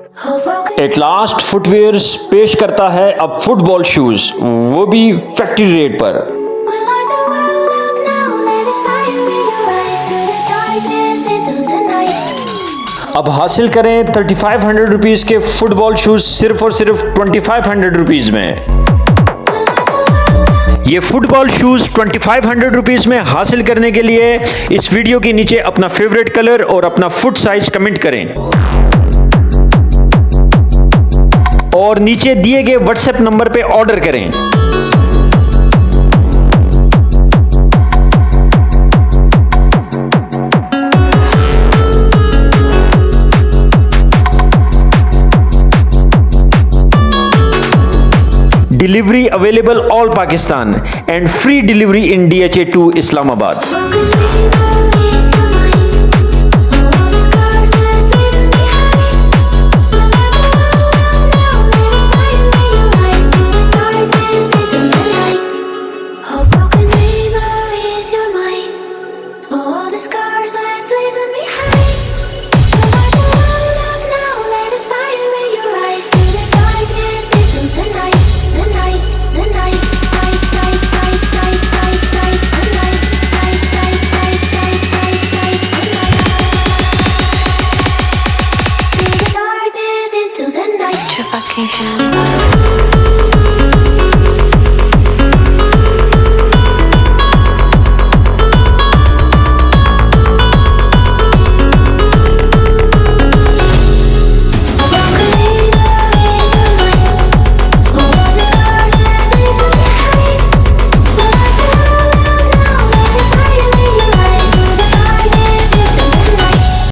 At last footwears पेश करता है अब फुटबॉल शूज, वो भी फैक्ट्री रेट पर। अब हासिल करें 3500 रुपीज के फुटबॉल शूज सिर्फ और सिर्फ 2500 रुपीज में। ये फुटबॉल शूज 2500 रुपीज में हासिल करने के लिए इस वीडियो के नीचे अपना फेवरेट कलर और अपना फुट साइज कमेंट करें और नीचे दिए गए व्हाट्सएप नंबर पे ऑर्डर करें। Delivery available all Pakistan and free delivery in DHA 2 Islamabad.